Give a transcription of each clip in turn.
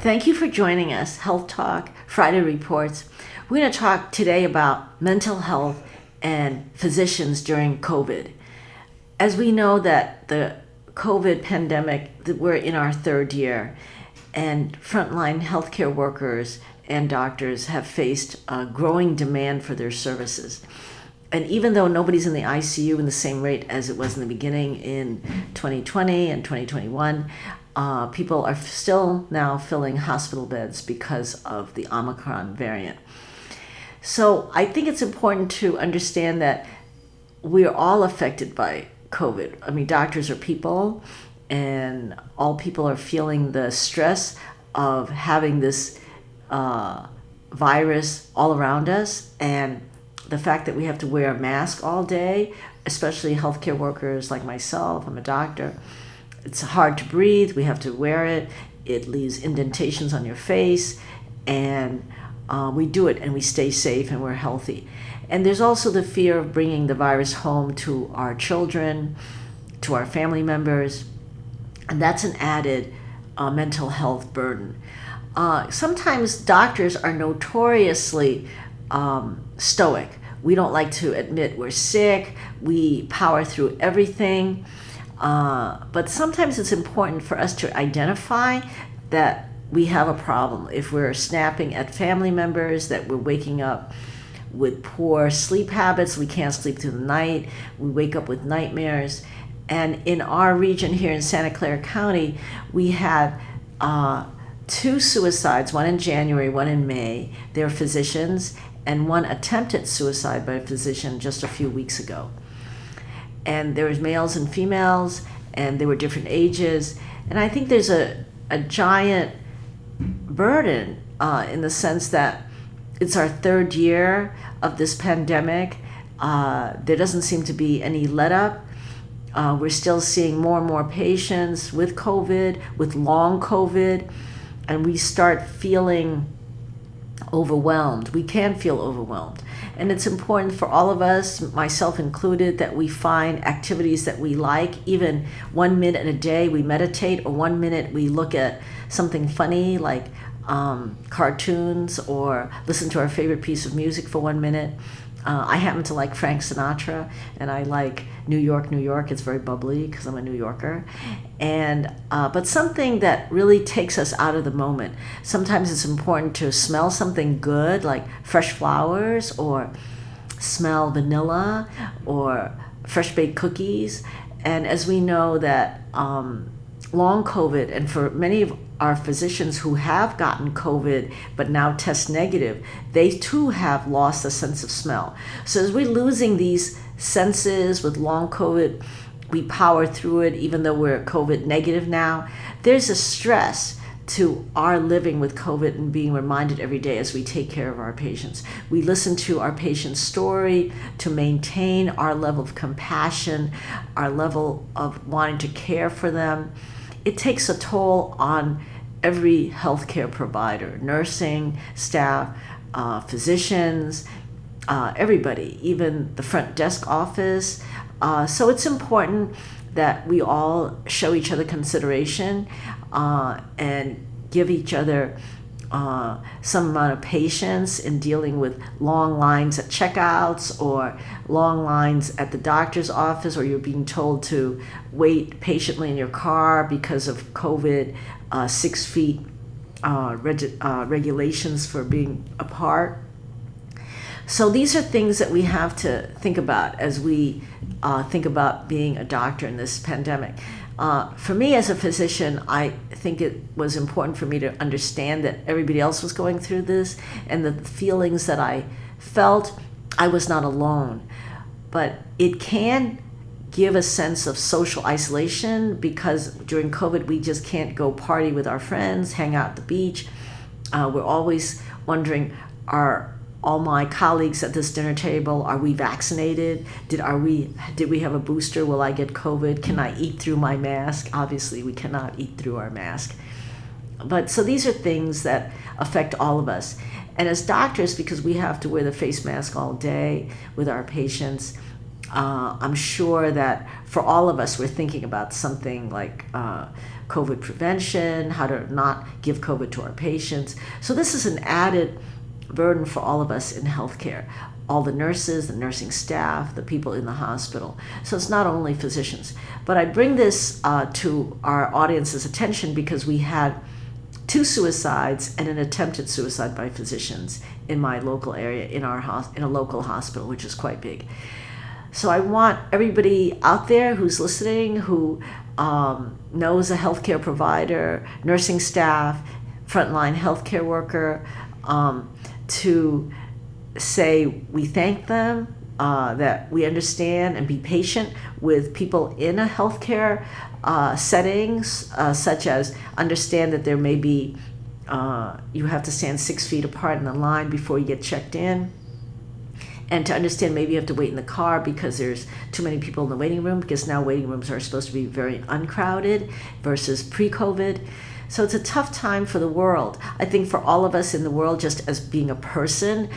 Thank you for joining us, Health Talk Friday Reports. We're going to talk today about mental health and physicians during COVID. As we know that the COVID pandemic, we're in our third year, and frontline healthcare workers and doctors have faced a growing demand for their services. And even though nobody's in the ICU in the same rate as it was in the beginning in 2020 and 2021, people are still now filling hospital beds because of the Omicron variant. So I think it's important to understand that we're all affected by COVID. I mean, doctors are people, and all people are feeling the stress of having this virus all around us, and the fact that we have to wear a mask all day, especially healthcare workers like myself. I'm a doctor. It's hard to breathe. We have to wear it. It leaves indentations on your face, and we do it and we stay safe and we're healthy. And there's also the fear of bringing the virus home to our children, to our family members, and that's an added mental health burden. Sometimes doctors are notoriously stoic. We don't like to admit we're sick. We power through everything. But sometimes it's important for us to identify that we have a problem. If we're snapping at family members, that we're waking up with poor sleep habits, we can't sleep through the night, we wake up with nightmares. And in our region here in Santa Clara County, we had 2 suicides, one in January, one in May. They're physicians, and one attempted suicide by a physician just a few weeks ago. And there was males and females, and they were different ages. And I think there's a giant burden in the sense that it's our third year of this pandemic. There doesn't seem to be any let up. We're still seeing more and more patients with COVID, with long COVID, and we start feeling overwhelmed. We can feel overwhelmed. And it's important for all of us, myself included, that we find activities that we like. Even 1 minute a day we meditate, or 1 minute we look at something funny like cartoons, or listen to our favorite piece of music for 1 minute. I happen to like Frank Sinatra, and I like New York, New York. It's very bubbly because I'm a New Yorker. And but something that really takes us out of the moment. Sometimes it's important to smell something good, like fresh flowers, or smell vanilla, or fresh baked cookies. And as we know that long COVID, and for many of our physicians who have gotten COVID but now test negative, they too have lost a sense of smell. So as we're losing these senses with long COVID, we power through it even though we're COVID negative now. There's a stress to our living with COVID and being reminded every day as we take care of our patients. We listen to our patient's story to maintain our level of compassion, our level of wanting to care for them. It takes a toll on every healthcare provider, nursing staff, physicians, everybody, even the front desk office. So it's important that we all show each other consideration and give each other some amount of patience in dealing with long lines at checkouts, or long lines at the doctor's office, or you're being told to wait patiently in your car because of COVID, 6 feet regulations for being apart. So these are things that we have to think about as we think about being a doctor in this pandemic. For me as a physician, I think it was important for me to understand that everybody else was going through this, and the feelings that I felt, I was not alone. But it can give a sense of social isolation, because during COVID we just can't go party with our friends, hang out at the beach. We're always wondering, are all my colleagues at this dinner table, are we vaccinated? Did we have a booster? Will I get COVID? Can I eat through my mask? Obviously, we cannot eat through our mask. But so these are things that affect all of us. And as doctors, because we have to wear the face mask all day with our patients, I'm sure that for all of us, we're thinking about something like COVID prevention, how to not give COVID to our patients. So this is an added burden for all of us in healthcare, all the nurses, the nursing staff, the people in the hospital. So it's not only physicians. But I bring this to our audience's attention because we had 2 suicides and an attempted suicide by physicians in my local area, in a local hospital, which is quite big. So I want everybody out there who's listening, who knows a healthcare provider, nursing staff, frontline healthcare worker, to say we thank them, that we understand and be patient with people in a healthcare settings, such as understand that there may be, you have to stand 6 feet apart in the line before you get checked in. And to understand maybe you have to wait in the car because there's too many people in the waiting room, because now waiting rooms are supposed to be very uncrowded versus pre-COVID. So it's a tough time for the world. I think for all of us in the world, just as being a person,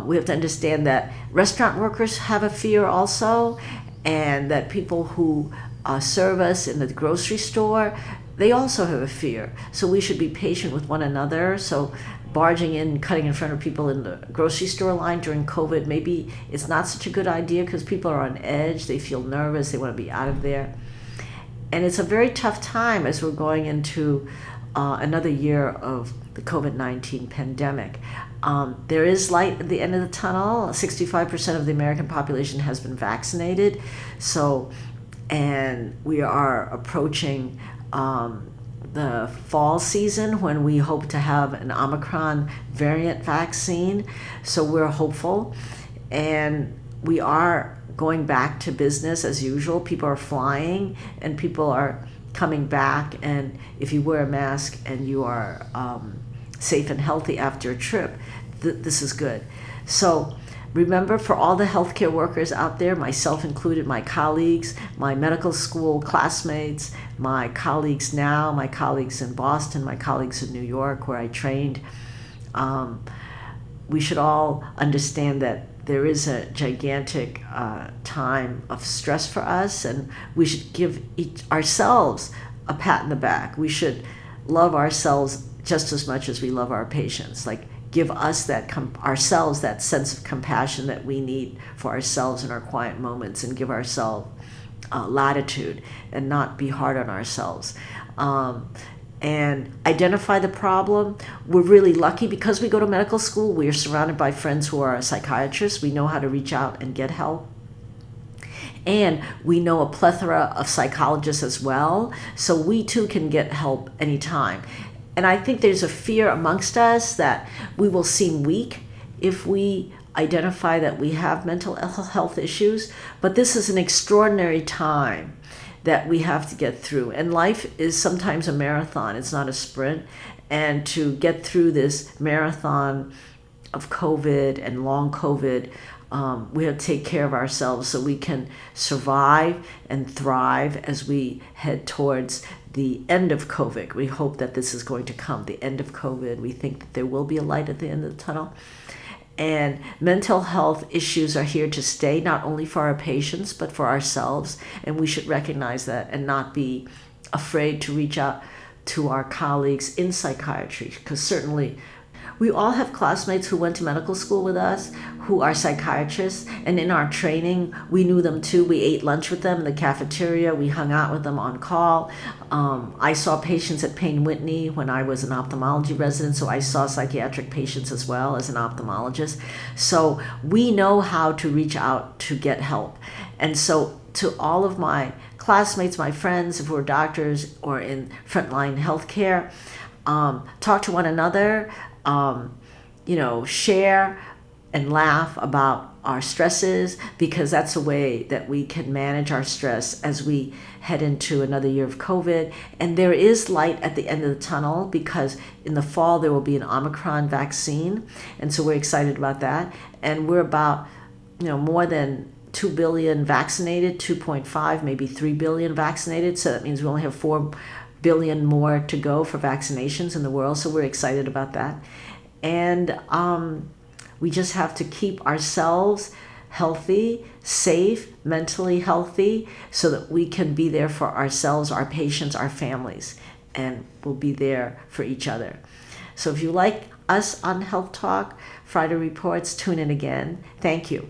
we have to understand that restaurant workers have a fear also, and that people who serve us in the grocery store, they also have a fear. So we should be patient with one another. So barging in, cutting in front of people in the grocery store line during COVID, maybe it's not such a good idea because people are on edge, they feel nervous, they want to be out of there. And it's a very tough time as we're going into another year of the COVID-19 pandemic. There is light at the end of the tunnel. 65% of the American population has been vaccinated. And we are approaching the fall season when we hope to have an Omicron variant vaccine. So we're hopeful. And we are going back to business as usual. People are flying and people are coming back. And if you wear a mask and you are safe and healthy after a trip, this is good. So remember, for all the healthcare workers out there, myself included, my colleagues, my medical school classmates, my colleagues now, my colleagues in Boston, my colleagues in New York where I trained, we should all understand that there is a gigantic time of stress for us, and we should give ourselves a pat in the back. We should love ourselves just as much as we love our patients. Like, give us ourselves that sense of compassion that we need for ourselves in our quiet moments, and give ourselves latitude and not be hard on ourselves. And identify the problem. We're really lucky because we go to medical school. We are surrounded by friends who are psychiatrists. We know how to reach out and get help. And we know a plethora of psychologists as well. So we too can get help anytime. And I think there's a fear amongst us that we will seem weak if we identify that we have mental health issues. But this is an extraordinary time that we have to get through. And life is sometimes a marathon, it's not a sprint. And to get through this marathon of COVID and long COVID, we have to take care of ourselves so we can survive and thrive as we head towards the end of COVID. We hope that this is going to come, the end of COVID. We think that there will be a light at the end of the tunnel. And mental health issues are here to stay, not only for our patients, but for ourselves. And we should recognize that and not be afraid to reach out to our colleagues in psychiatry, because certainly we all have classmates who went to medical school with us who are psychiatrists, and in our training, we knew them too. We ate lunch with them in the cafeteria. We hung out with them on call. I saw patients at Payne Whitney when I was an ophthalmology resident, so I saw psychiatric patients as well as an ophthalmologist. So we know how to reach out to get help. And so to all of my classmates, my friends, if we're doctors or in frontline healthcare, talk to one another, share and laugh about our stresses, because that's a way that we can manage our stress as we head into another year of COVID. And there is light at the end of the tunnel, because in the fall there will be an Omicron vaccine. And so we're excited about that. And we're about, more than 2 billion vaccinated, 2.5, maybe 3 billion vaccinated. So that means we only have 4 billion more to go for vaccinations in the world. So we're excited about that. And we just have to keep ourselves healthy, safe, mentally healthy, so that we can be there for ourselves, our patients, our families, and we'll be there for each other. So if you like us on Health Talk, Friday Reports, tune in again. Thank you.